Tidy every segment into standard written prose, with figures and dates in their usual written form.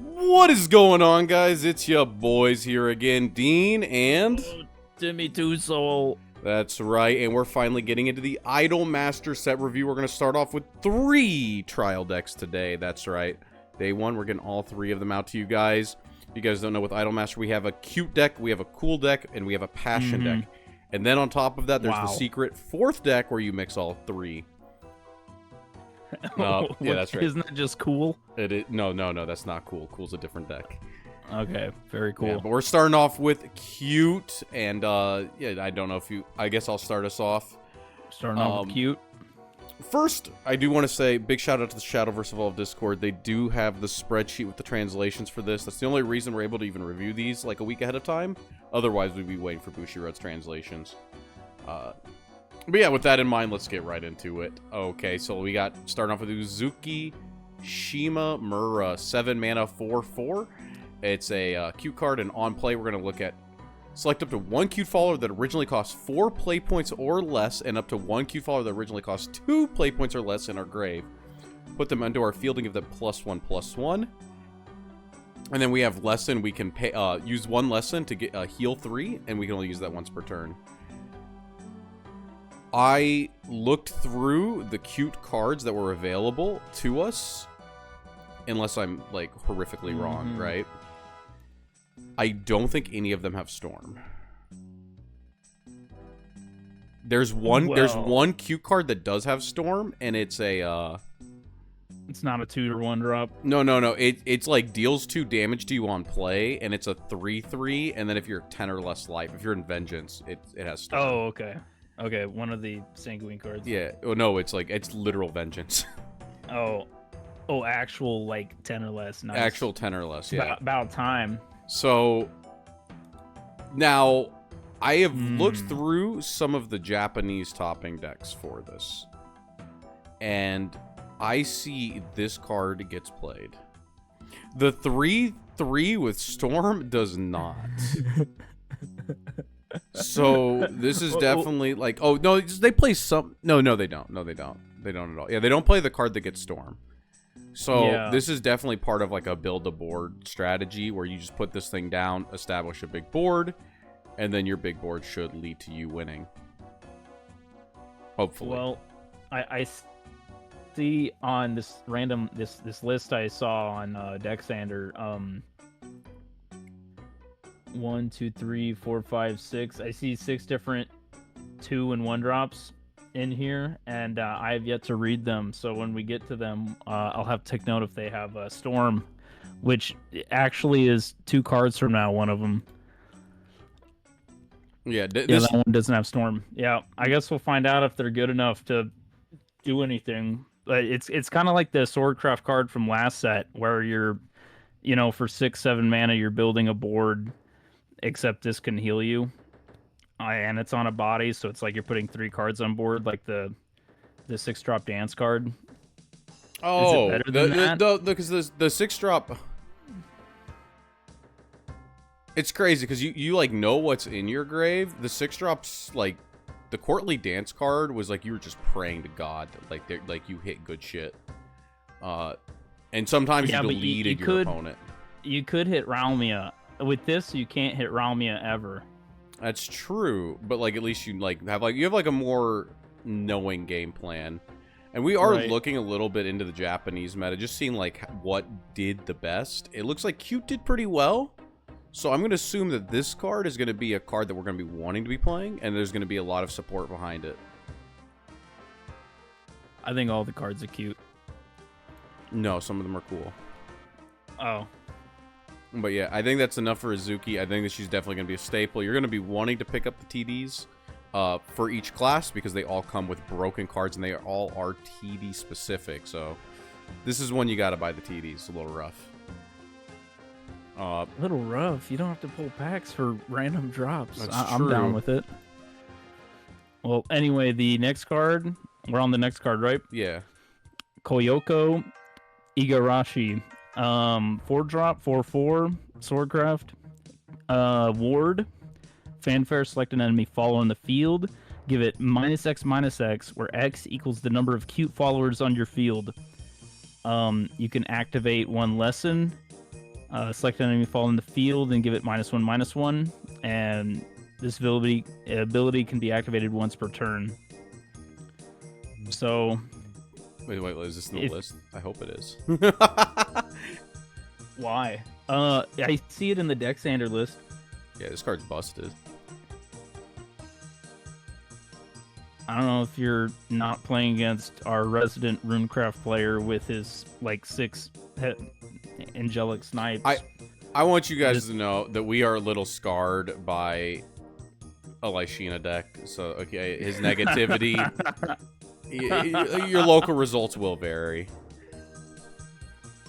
What is going on, guys? It's your boys here again, Dean, and... Timmy Two Soul. That's right, and we're finally getting into the Idol Master set review. We're going to start off with 3 trial decks today. That's right. Day 1, we're getting all 3 of them out to you guys. If you guys don't know, with Idol Master, we have a cute deck, we have a cool deck, and we have a passion deck. And then on top of that, there's the secret 4th deck where you mix all 3. Yeah, that's right. Isn't that just cool? It is. No, that's not cool. Cool's a different deck. Okay, very cool. Yeah, but we're starting off with cute, and yeah, I don't know if you... I guess I'll start us off. Starting off with cute. First, I do want to say big shout out to the Shadowverse Evolved Discord. They do have the spreadsheet with the translations for this. That's the only reason we're able to even review these like a week ahead of time. Otherwise, we'd be waiting for Bushiroad's translations. But yeah, with that in mind, let's get right into it. Okay, so we got starting off with Uzuki Shima Mura, 7 mana, 4/4. It's a cute card, and on play, we're going to look at select up to 1 cute follower that originally cost 4 play points or less, and up to 1 cute follower that originally cost 2 play points or less in our grave. Put them into our field and give them +1/+1. And then we have lesson. We can pay, use 1 lesson to get heal 3, and we can only use that once per turn. I looked through the cute cards that were available to us, unless I'm, like, horrifically wrong, right? I don't think any of them have Storm. There's one cute card that does have Storm, and it's a, It's not a 2 or 1 drop. No. It's like deals 2 damage to you on play, and it's a 3/3, and then if you're 10 or less life, if you're in Vengeance, it has Storm. Oh, okay. Okay, one of the Sanguine cards. Yeah. Oh, no, it's literal Vengeance. Oh, actual, like, 10 or less. Nice. Actual 10 or less, yeah. About time. So, now, I have looked through some of the Japanese topping decks for this, and I see this card gets played. The 3/3 with Storm does not. So, this is definitely, like... Oh, no, they play some... No, they don't. No, they don't. They don't at all. Yeah, they don't play the card that gets Storm. So, yeah. This is definitely part of, like, a build-a-board strategy where you just put this thing down, establish a big board, and then your big board should lead to you winning. Hopefully. Well, I see on this random... This list I saw on Dexander, 1, 2, 3, 4, 5, 6. I see 6 different 2 and 1 drops in here, and I have yet to read them. So when we get to them, I'll have to take note if they have Storm, which actually is 2 cards from now. One of them. Yeah, that one doesn't have Storm. Yeah, I guess we'll find out if they're good enough to do anything. But it's kind of like the Swordcraft card from last set, where you're, for 6-7 mana, you're building a board. Except this can heal you, and it's on a body, so it's like you're putting 3 cards on board, like the 6-drop dance card. Oh, is it better than that? Because the 6-drop, it's crazy because you like know what's in your grave. The 6-drops, like the Courtly Dance card, was like you were just praying to God, like you hit good shit. And sometimes you deleted your opponent. You could hit Ralmia. With this, you can't hit Ralmia ever. That's true, but like at least you have a more knowing game plan. And we are looking a little bit into the Japanese meta, just seeing like what did the best. It looks like Cute did pretty well, so I'm going to assume that this card is going to be a card that we're going to be wanting to be playing, and there's going to be a lot of support behind it. I think all the cards are cute. No, some of them are cool. Oh. But yeah, I think that's enough for Izuki. I think that she's definitely going to be a staple. You're going to be wanting to pick up the TDs for each class because they all come with broken cards and they all are TD specific. So this is one you got to buy the TDs. It's a little rough. A little rough. You don't have to pull packs for random drops. I'm down with it. Well, anyway, the next card. We're on the next card, right? Yeah. Koyoko Igarashi. 4-drop, 4/4, Swordcraft. Ward. Fanfare, select an enemy follower in the field. Give it -X/-X, where X equals the number of cute followers on your field. You can activate 1 lesson, Select an enemy fall in the field and give it -1/-1, and this ability can be activated once per turn. So, wait, is this in the list? I hope it is. Why? I see it in the deck standard list. Yeah, this card's busted. I don't know if you're not playing against our resident Runecraft player with his like 6 angelic snipes. I want you guys to know that we are a little scarred by a Lyshina deck. So okay, his negativity. Your local results will vary.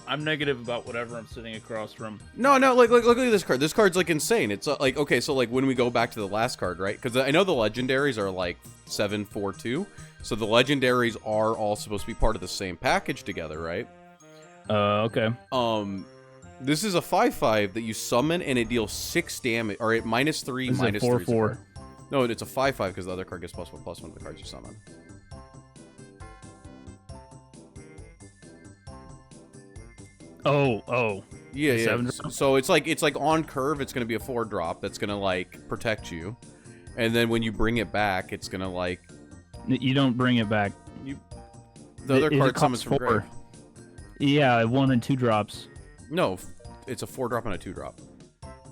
I'm negative about whatever I'm sitting across from. No, like look at this card. This card's like insane. It's like, okay, so like when we go back to the last card, right? Because I know the legendaries are like 7/4/2, so the legendaries are all supposed to be part of the same package together, right? Okay. This is a 5/5 that you summon and it deals 6 damage, or at -3, this -3. Is a 4/4. No, it's a 5/5 because the other card gets +1/+1 to the cards you summon. Oh. Yeah. So it's like on curve, it's gonna be a 4-drop that's gonna like protect you, and then when you bring it back, it's gonna like. You don't bring it back. The other card summons from 4. grave. Yeah, 1 and 2 drops. No, it's a 4-drop and a 2-drop.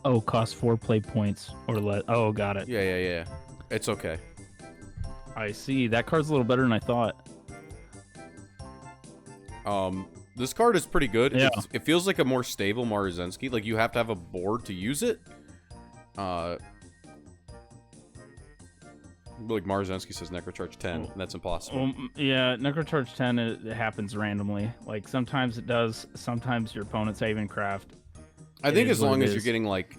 Oh, cost 4 play points or less. Oh, got it. Yeah. It's okay. I see. That card's a little better than I thought. This card is pretty good. Yeah. It feels like a more stable Marzensky. Like, you have to have a board to use it. Like Marzensky says Necrocharge 10, and that's impossible. Yeah, Necrocharge 10, it happens randomly. Like, sometimes it does, sometimes your opponent's Havencraft. I think as long as you're getting, like,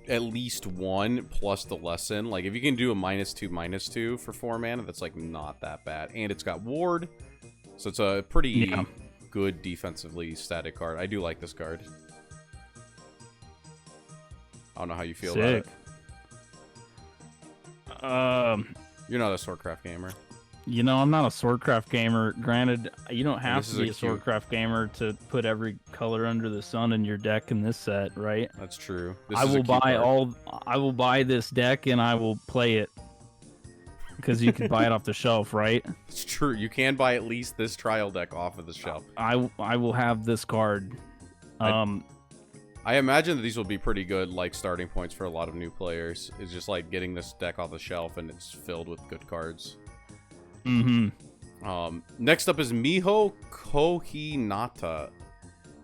at least 1 plus the lesson. Like, if you can do a -2/-2 for 4 mana, that's, like, not that bad. And it's got Ward, so it's a pretty good defensively static card. I do like this card. I don't know how you feel about it. You're not a Swordcraft gamer. You know, I'm not a Swordcraft gamer. Granted, you don't have to be a cute Swordcraft gamer to put every color under the sun in your deck in this set, right? That's true. I will buy this deck and I will play it. Because you can buy it off the shelf, right? It's true. You can buy at least this trial deck off of the shelf. I will have this card. I imagine that these will be pretty good, like, starting points for a lot of new players. It's just like getting this deck off the shelf and it's filled with good cards. Next up is Miho Kohinata.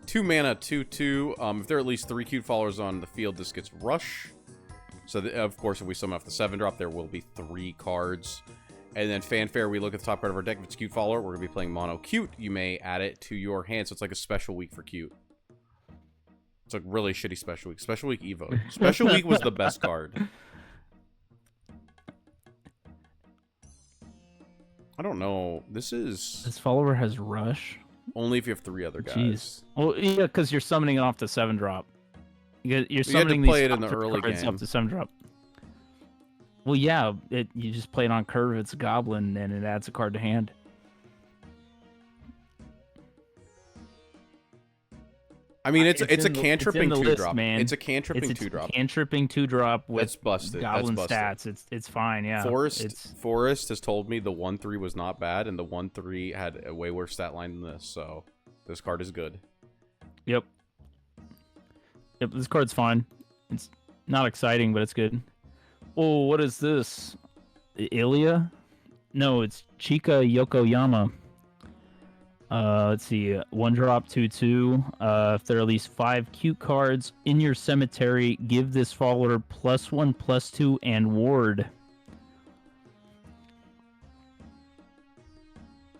2 mana, 2/2. If there are at least 3 cute followers on the field, this gets Rush. So, of course, if we summon off the 7-drop, there will be 3 cards. And then Fanfare, we look at the top card of our deck. If it's Cute Follower, we're going to be playing Mono Cute. You may add it to your hand. So it's like a special week for Cute. It's a really shitty special week. Special week Evo. Special week was the best card. I don't know. This follower has Rush? Only if you have 3 other guys. Jeez. Well, yeah, because you're summoning it off the 7-drop. You're you summoning had to play these it in the early game. up to 7-drop. Well, yeah, you just play it on curve. It's a goblin, and it adds a card to hand. I mean, it's a cantripping 2-drop. Man. It's a cantripping 2-drop. Cantripping 2-drop with that's busted. goblin that's busted. stats. It's fine, yeah. Forrest has told me the 1/3 was not bad, and the 1/3 had a way worse stat line than this, so this card is good. Yep, this card's fine. It's not exciting, but it's good. Oh, what is this? Ilya? No, it's Chika Yokoyama. Let's see. 1-drop, 2/2. If there are at least 5 cute cards in your cemetery, give this follower +1/+2 and ward.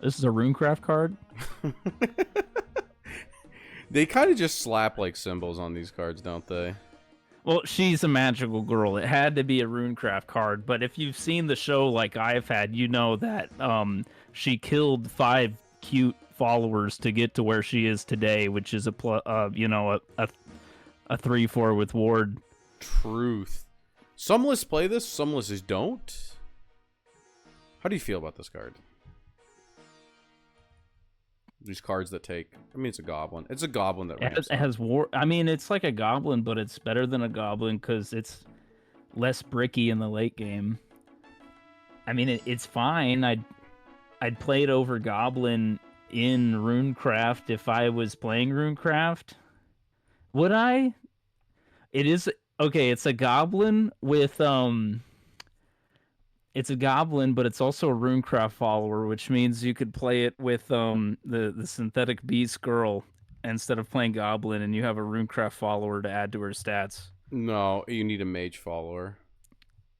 This is a Runecraft card? They kind of just slap like symbols on these cards, don't they? Well, she's a magical girl. It had to be a Runecraft card, but if you've seen the show like I've had, you know that she killed 5 cute followers to get to where she is today, which is a 3/4 with ward. Truth. Some lists play this, some lists don't. How do you feel about this card? These cards that take. I mean, it's a goblin. It's a goblin that ramps It up. has war. I mean, it's like a goblin, but it's better than a goblin because it's less bricky in the late game. I mean, it's fine. I'd play it over goblin in Runecraft if I was playing Runecraft. Would I? It is okay. It's a goblin with It's a goblin, but it's also a Runecraft follower, which means you could play it with the synthetic beast girl instead of playing goblin, and you have a Runecraft follower to add to her stats. No, you need a mage follower.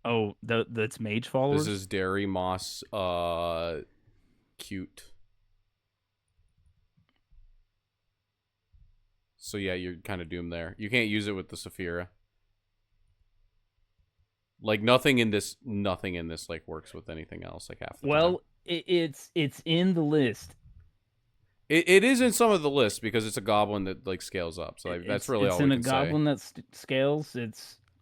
Oh, that's mage followers. This is Dairy Moss. Cute. So yeah, you're kind of doomed there. You can't use it with the Saphira. Like nothing in this like works with anything else. Like half the time. It's in the list. It is in some of the lists because it's a goblin that like scales up. So like, that's really all we can say. It's in a goblin that scales.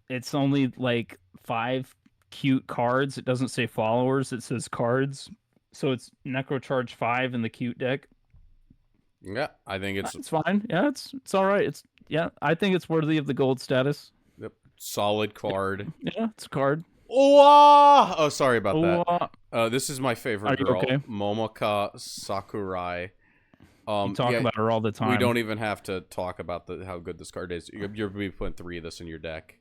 It's only like 5 cute cards. It doesn't say followers. It says cards. So it's Necrocharge 5 in the cute deck. Yeah, I think it's fine. Yeah, it's all right. I think it's worthy of the gold status. Yep, solid card. Yeah, it's a card. Oh, sorry about that. This is my favorite girl, okay? Momoka Sakurai. You talk about her all the time. We don't even have to talk about how good this card is. You're going to be putting 3 of this in your deck.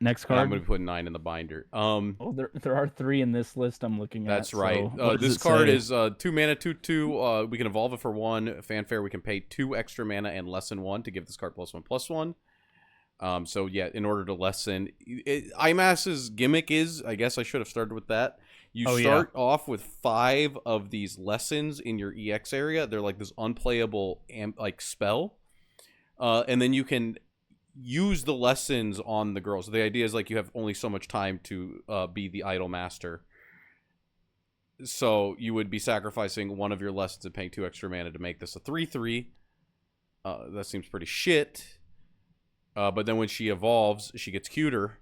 Next card. I'm going to be putting 9 in the binder. There are 3 in this list I'm looking at. That's right. So this card is 2 mana, 2/2. We can evolve it for 1. Fanfare, we can pay 2 extra mana and lessen 1 to give this card +1/+1. So yeah, in order to lessen, IMAS's gimmick is, I guess I should have started with that. You start off with 5 of these lessons in your EX area. They're like this unplayable spell, and then you can use the lessons on the girls. So the idea is like you have only so much time to be the idol master. So you would be sacrificing 1 of your lessons and paying 2 extra mana to make this a 3/3. That seems pretty shit. But then when she evolves, she gets cuter.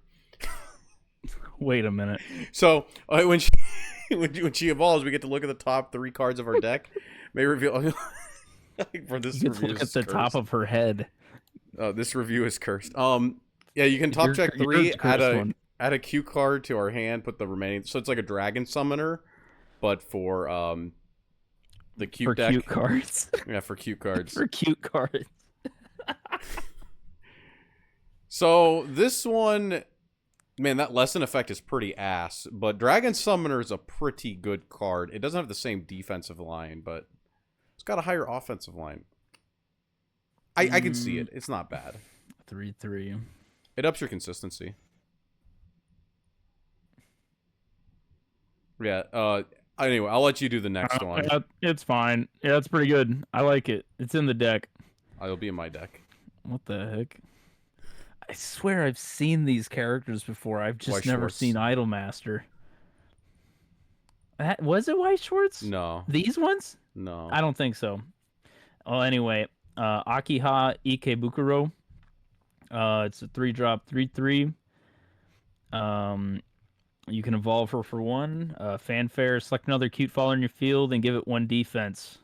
Wait a minute. So when she evolves, we get to look at the top 3 cards of our deck. May reveal for this. You get to look at the top of her head. This review is cursed. Yeah, you can top check 3, add a cue card to our hand, put the remaining. So it's like a dragon summoner, but for the cute deck. Cute cards. Yeah, for cute cards. For cute cards. So this one, man, that lesson effect is pretty ass. But Dragon Summoner is a pretty good card. It doesn't have the same defensive line, but it's got a higher offensive line. I can see it. It's not bad. 3/3. It ups your consistency. Yeah. Anyway, I'll let you do the next one. Yeah, it's fine. Yeah, it's pretty good. I like it. It's in the deck. It'll be in my deck. What the heck? I swear I've seen these characters before. I've just never seen Idolmaster. Was it White Schwartz? No. These ones? No. I don't think so. Well, anyway, Akiha Ikebukuro. It's a 3-drop, 3/3. You can evolve her for 1. Fanfare, select another cute follower in your field and give it 1 defense.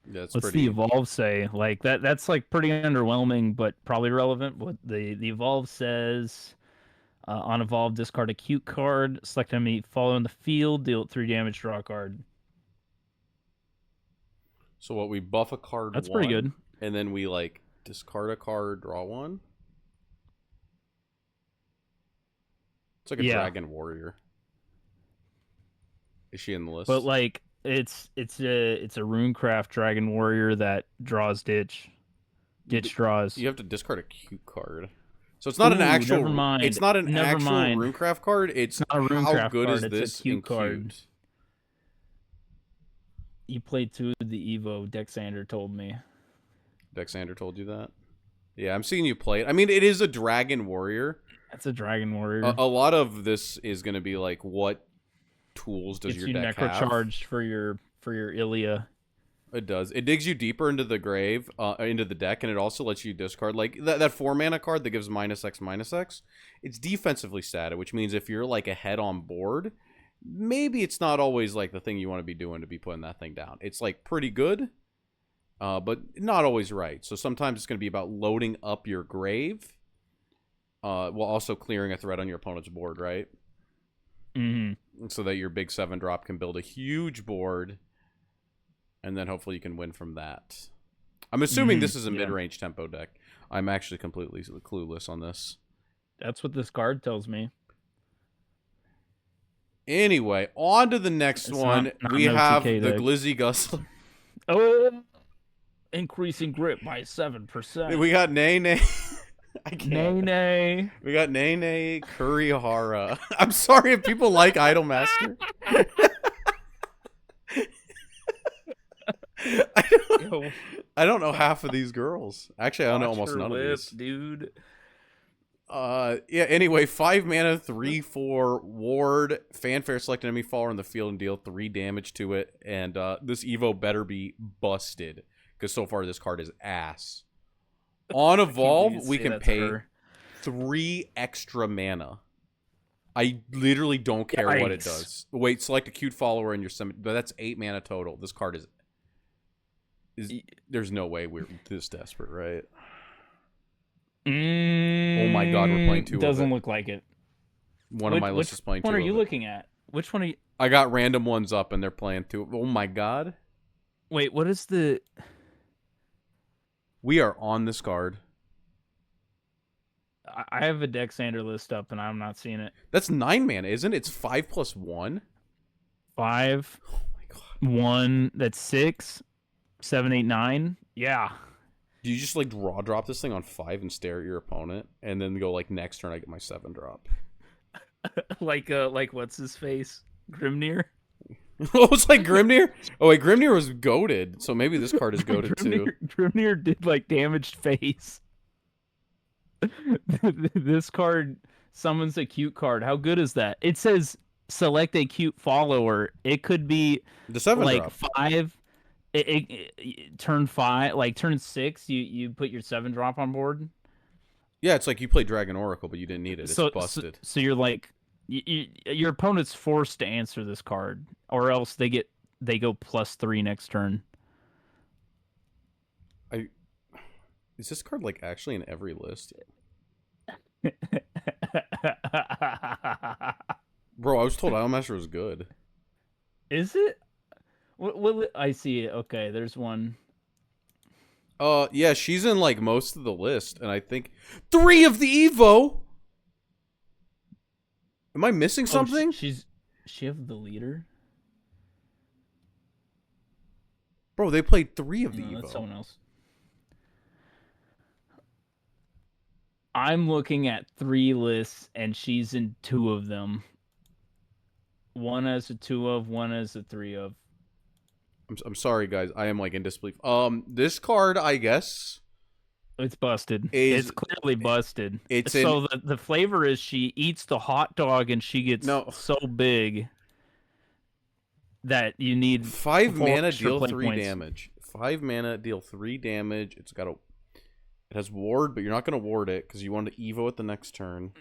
What's the evolve say? Like that's like pretty underwhelming, but probably relevant. What the evolve says: on evolve, discard a cute card, select enemy follow in the field, deal 3 damage, draw a card. So what, we buff a card? That's pretty good. And then we like discard a card, draw 1. It's like a dragon warrior. Is she in the list? But like. It's a Runecraft Dragon Warrior that draws ditch draws. You have to discard a cute card, so it's not an actual. Never mind. It's not an actual Runecraft card. It's not a Runecraft how good card. Is it's this a cute in card. Cute? You played 2 of the Evo. Dexander told me. Dexander told you that? Yeah, I'm seeing you play it. I mean, it is a Dragon Warrior. That's a Dragon Warrior. A lot of this is going to be like what tools does your deck have? Necrocharge for your Ilya. It does. It digs you deeper into the grave, into the deck, and it also lets you discard like that 4 mana card that gives -X/-X. It's defensively statted, which means if you're like ahead on board, maybe it's not always like the thing you want to be doing to be putting that thing down. It's like pretty good, but not always right. So sometimes it's going to be about loading up your grave, while also clearing a threat on your opponent's board, right? Mm-hmm. So that your big 7-drop can build a huge board, and then hopefully you can win from that. I'm assuming this is a mid-range tempo deck. I'm actually completely clueless on this. That's what this card tells me. Anyway, on to the next one. Not We an have OTK the deck. Glizzy Gustler. Oh, increasing grip by 7%. We got Nene. I can't. Nene. We got Nene Kurihara. I'm sorry if people like Idolmaster. I don't know half of these girls. Actually, I don't know almost none of these. Dude. Yeah, anyway, 5 mana, 3/4 ward, fanfare, select an enemy follower in the field and deal 3 damage to it. And this Evo better be busted, because so far this card is ass. On Evolve, we can pay 3 extra mana. I literally don't care what it does. Wait, select a cute follower in your cemetery. But that's 8 mana total. This card is there's no way we're this desperate, right? Oh my god, we're playing 2 Doesn't of it. look like it. One of my lists is playing 2 of it. Which one are you looking at? Which one are you... I got random ones up and they're playing 2. Oh my god. Wait, what is the... We are on this card. I have a Dexander list up and I'm not seeing it. That's 9 mana, isn't it? It's 5+1. 5. Oh my god. 1. That's 6. 7, 8, 9. Yeah. Do you just like raw drop this thing on 5 and stare at your opponent, and then go like next turn I get my 7-drop? like what's his face? Grimnir? Oh, it's like Grimnir? Oh wait, Grimnir was goated, so maybe this card is goated too. Grimnir did like damaged face. This card summons a cute card. How good is that? It says select a cute follower. It could be The 7-drop. Like 5. Turn 5, like turn 6, you put your 7-drop on board. Yeah, it's like you play Dragon Oracle, but you didn't need it. It's busted. So you're like, your opponent's forced to answer this card, or else they go +3 next turn. Is this card like actually in every list? Bro, I was told Idolmaster was good. Is it? What I see it. Okay, there's one. Yeah, she's in like most of the list, and I think 3 of the Evo. Am I missing something? She have the leader. Bro, they played 3 of the Evo. That's someone else. I'm looking at 3 lists, and she's in 2 of them. One has a 2 of, one has a 3 of. I'm sorry, guys. I am like in disbelief. This card, I guess, it's busted. It's clearly busted. The flavor is she eats the hot dog and she gets so big that you need 5 mana, deal 3 points. damage. 5 mana, deal 3 damage. It has ward, but you're not gonna ward it because you want to Evo it the next turn.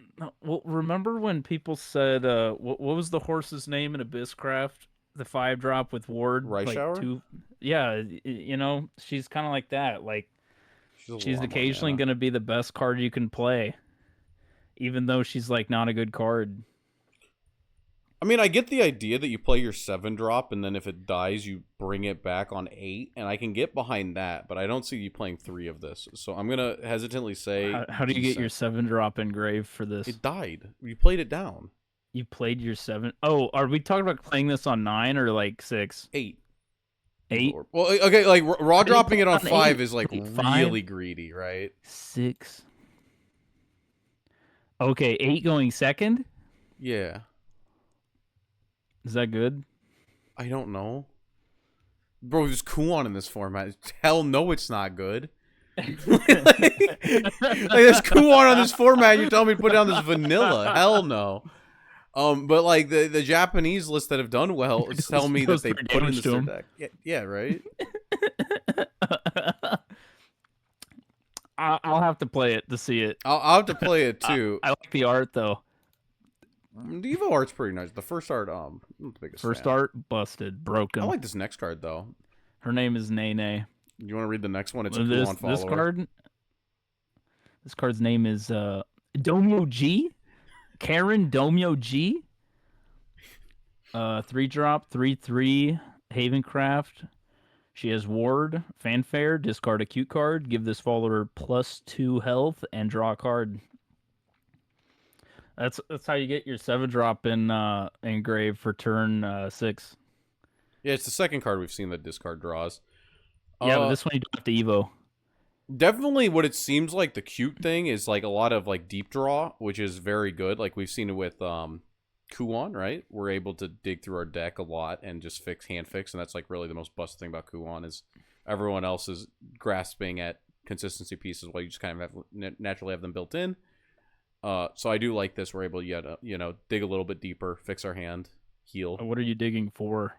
Well, remember when people said, what was the horse's name in Abysscraft? The 5-drop with ward, Ryshower? Yeah, you know, she's kind of like that. Like, she's occasionally going to be the best card you can play, even though she's like not a good card. I mean, I get the idea that you play your 7-drop, and then if it dies, you bring it back on 8, and I can get behind that, but I don't see you playing 3 of this. So I'm gonna hesitantly say, how do you get your 7-drop engraved for this? It died. You played it down. You played your 7. Oh, are we talking about playing this on 9 or like 6? 8. 8. Well, okay, like raw dropping it on 5 8? is like really greedy, right? 6. Okay, 8 going second. Yeah. Is that good? I don't know. Bro, there's Kuon in this format. Hell no, it's not good. like, there's Kuon on this format. You're telling me to put down this vanilla? Hell no. But like the Japanese lists that have done well tell me that they put in this deck. Yeah, right. I'll have to play it to see it. I'll have to play it too. I like the art though. The Evo art's pretty nice. The first art, I'm not the biggest First fan. art, busted, I broken. like this next card though. Her name is Nene. You want to read the next one? It's a This Kuon this follower. card, this card's name is Domyo G. Karen Domyo G. 3-drop, 3/3, Havencraft. She has Ward, Fanfare, discard a cute card, give this follower +2 health, and draw a card. That's how you get your 7-drop in grave for turn 6. Yeah, it's the second card we've seen that discard draws. Yeah, but this one you don't have to Evo. Definitely what it seems like the cute thing is like a lot of like deep draw, which is very good. Like we've seen it with Kuon, right? We're able to dig through our deck a lot and just hand fix, and that's like really the most busted thing about Kuon is everyone else is grasping at consistency pieces while you just kind of have naturally have them built in. So I do like this. We're able to dig a little bit deeper, fix our hand, heal. What are you digging for?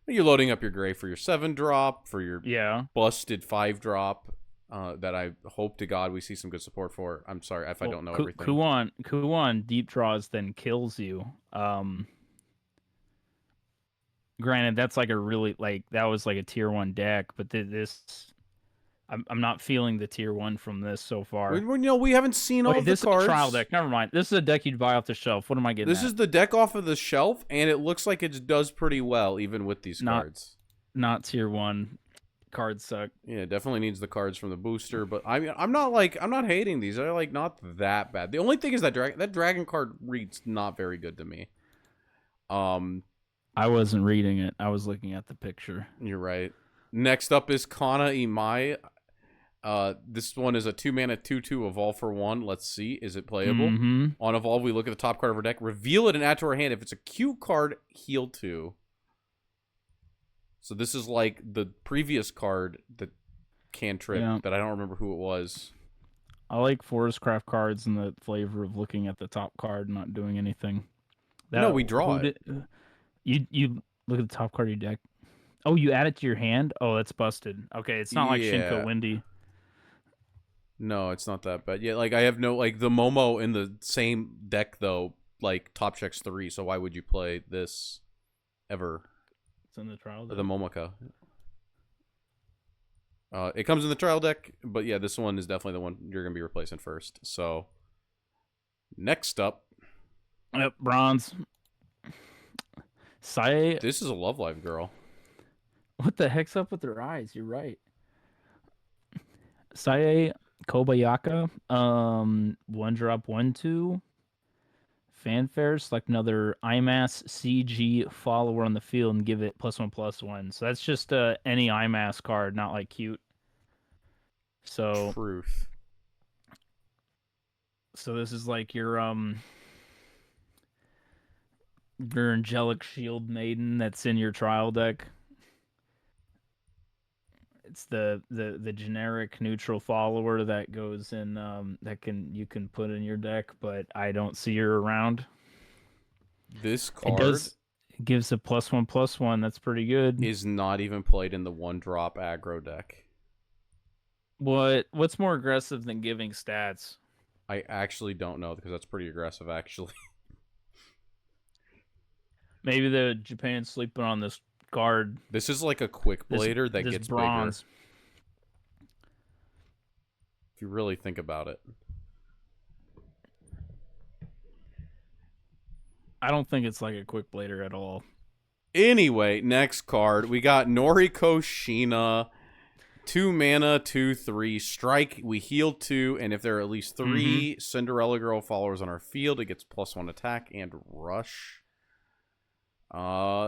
You're loading up your grave for your 7-drop, for your busted 5-drop. That I hope to God we see some good support for. I'm sorry if I don't know everything. Kuon deep draws then kills you. Granted, that's like a really that was like a tier 1 deck, but this I'm not feeling the tier 1 from this so far. We haven't seen all of the cards. This is a trial deck. Never mind. This is a deck you'd buy off the shelf. What am I getting? This is the deck off of the shelf, and it looks like it does pretty well even with these cards. Not tier 1. Cards suck. Yeah, definitely needs the cards from the booster, but I'm not hating these. They're like not that bad. The only thing is that dragon card reads not very good to me. I wasn't reading it. I was looking at the picture. You're right. Next up is Kana Imai. This one is a 2-mana 2/2 evolve for 1. Let's see, is it playable? On evolve, we look at the top card of our deck, reveal it and add to our hand. If it's a cute card, heal 2. So this is like the previous card that cantrip that I don't remember who it was. I like Forestcraft cards and the flavor of looking at the top card and not doing anything. No, we draw it. You look at the top card of your deck. Oh, you add it to your hand? Oh, that's busted. Okay, it's not like Shinko Windy. No, it's not that bad. Yeah, like I have no the Momo in the same deck though, like top checks 3, so why would you play this ever? It's in the trial deck. The Momoka. It comes in the trial deck, but yeah, this one is definitely the one you're going to be replacing first. So, next up. Yep, bronze. Sai. This is a Love Live girl. What the heck's up with her eyes? You're right. Sae Kobayaka. 1-drop, 1/2. Fanfare, select another IMAS CG follower on the field and give it +1/+1. So that's just any IMAS card, not like cute. So truth. So this is like your Angelic Shield Maiden that's in your trial deck. It's the generic neutral follower that goes in you can put in your deck, but I don't see her around. This card gives a +1/+1. That's pretty good. Is not even played in the 1-drop aggro deck. What's more aggressive than giving stats? I actually don't know because that's pretty aggressive actually. Maybe the Japan's sleeping on this card. This is like a quick blader that gets bronze. Bigger. If you really think about it. I don't think it's like a quick blader at all. Anyway, next card. We got Noriko Shina. 2-mana, 2/3. Strike, we heal 2, and if there are at least 3 Cinderella Girl followers on our field, it gets +1 attack and rush.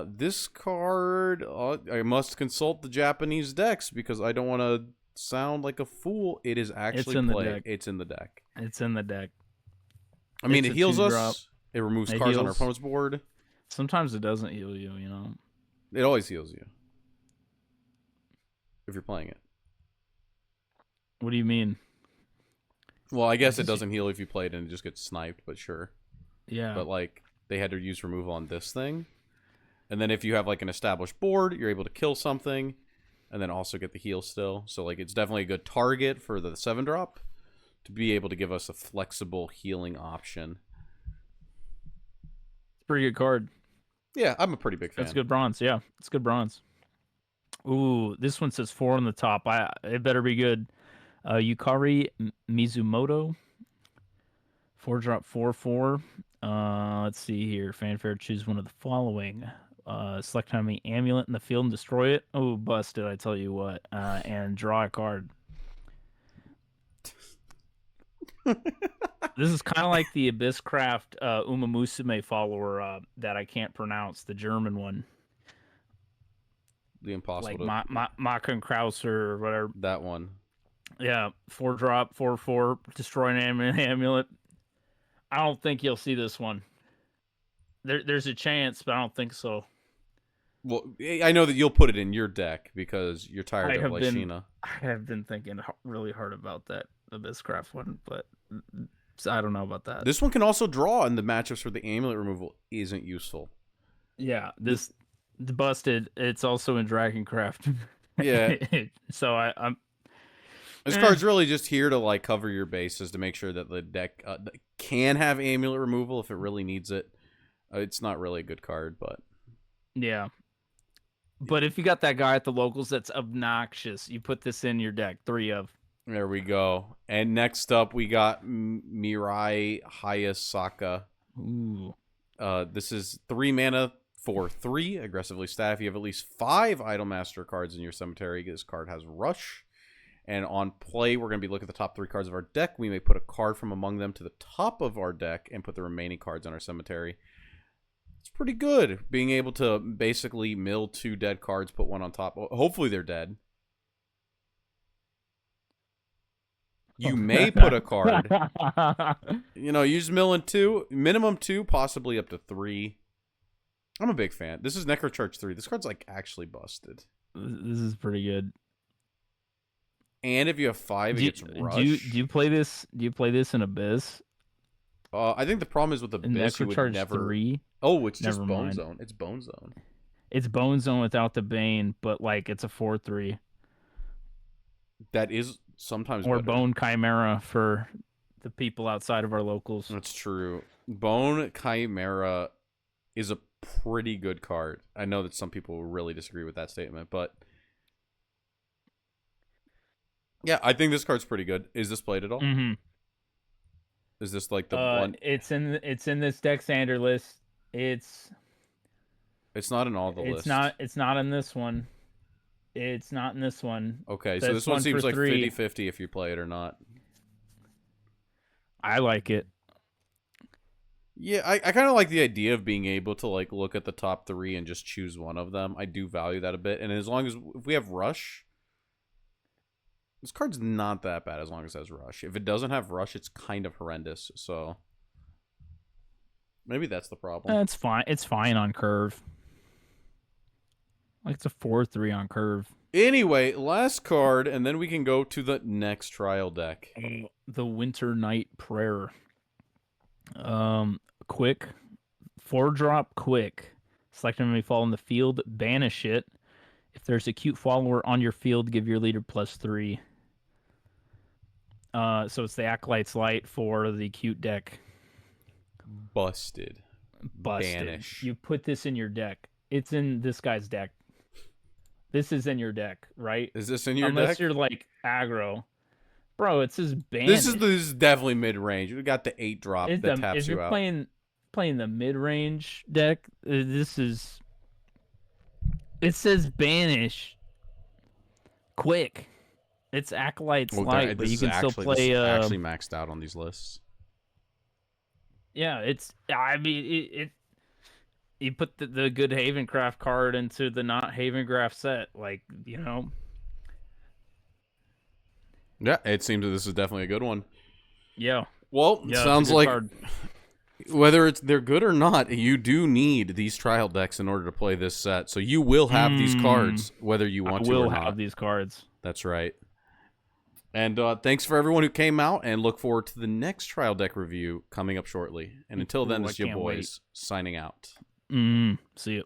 This card, I must consult the Japanese decks because I don't want to sound like a fool. It is actually played. It's in the deck. It's in the deck. I mean, it heals us. It removes cards on our opponent's board. Sometimes it doesn't heal you, you know? It always heals you. If you're playing it. What do you mean? Well, I guess it doesn't heal if you play it and it just gets sniped, but sure. Yeah. But, like, they had to use removal on this thing. And then if you have, like, an established board, you're able to kill something. And then also get the heal still. So, like, it's definitely a good target for the 7-drop. To be able to give us a flexible healing option. It's a pretty good card. Yeah, I'm a pretty big fan. That's good bronze. Yeah, it's good bronze. Ooh, this one says 4 on the top. It better be good. Yukari Mizumoto, 4-drop 4/4. Let's see here. Fanfare, choose one of the following. Select enemy amulet in the field and destroy it. Oh, busted! I tell you what. And draw a card. This is kind of like the Abysscraft Uma Musume follower that I can't pronounce, the German one. The impossible Like to... Makan Krauser or whatever. That one. Yeah, 4-drop, 4/4, destroy an amulet. I don't think you'll see this one. There's a chance, but I don't think so. Well, I know that you'll put it in your deck because you're tired of Lyshina. I have been thinking really hard about that Abysscraft one, but I don't know about that. This one can also draw in the matchups where the amulet removal isn't useful. Yeah, this busted. It's also in Dragoncraft. Yeah. So I'm. This card's really just here to like cover your bases to make sure that the deck can have amulet removal if it really needs it. It's not really a good card, but yeah. But if you got that guy at the locals that's obnoxious, you put this in your deck. 3 of. There we go. And next up, we got Mirai Hayasaka. Ooh. This is 3 mana for 3. Aggressively staff. You have at least 5 Idolmaster cards in your cemetery. This card has Rush. And on play, we're going to be looking at the top 3 cards of our deck. We may put a card from among them to the top of our deck and put the remaining cards on our cemetery. It's pretty good, being able to basically mill 2 dead cards, put 1 on top. Hopefully they're dead. You may put a card. You know, use milling 2, minimum 2, possibly up to 3. I'm a big fan. This is Necrocharge 3. This card's like actually busted. This is pretty good. And if you have 5, it gets Rush. Do you play this? Do you play this in Abyss? I think the problem is with Abyss, you would never. 3? Oh, it's just Never Bone mind. Zone. It's Bone Zone. It's Bone Zone without the Bane, but like it's a 4/3. That is sometimes Or better. Bone Chimera for the people outside of our locals. That's true. Bone Chimera is a pretty good card. I know that some people will really disagree with that statement, but yeah, I think this card's pretty good. Is this played at all? Mm-hmm. Is this like the one? It's in this deck standard list. It's not in all the lists. It's not in this one. It's not in this one. Okay, so this one seems like 50-50 if you play it or not. I like it. Yeah, I kind of like the idea of being able to like look at the top 3 and just choose one of them. I do value that a bit. And as long as if we have Rush, this card's not that bad as long as it has Rush. If it doesn't have Rush, it's kind of horrendous. So maybe that's the problem. It's fine. It's fine on curve. Like it's a 4/3 on curve. Anyway, last card, and then we can go to the next trial deck. The Winter Night Prayer. Quick. 4-drop quick. Select enemy fall in the field, banish it. If there's a cute follower on your field, give your leader +3. So it's the Acolyte's Light for the cute deck. Busted. Banish. You put this in your deck. It's in this guy's deck. This is in your deck, right? Is this in your deck? Unless you're like aggro. Bro, it says banish. This is definitely mid-range. We got the 8-drop that taps you out. If you're playing the mid-range deck, this is... It says banish. Quick. It's Acolyte's Light, but you can still play... This is actually maxed out on these lists. Yeah, it's... I mean, you put the good Havencraft card into the not Havencraft set. Like, you know... Yeah, it seems that this is definitely a good one. Yeah. Well, yeah, sounds like card. Whether they're good or not, you do need these trial decks in order to play this set. So you will have these cards, whether you want to or not. I will have these cards. That's right. And thanks for everyone who came out, and look forward to the next trial deck review coming up shortly. And until then, this is your boys signing out. See you.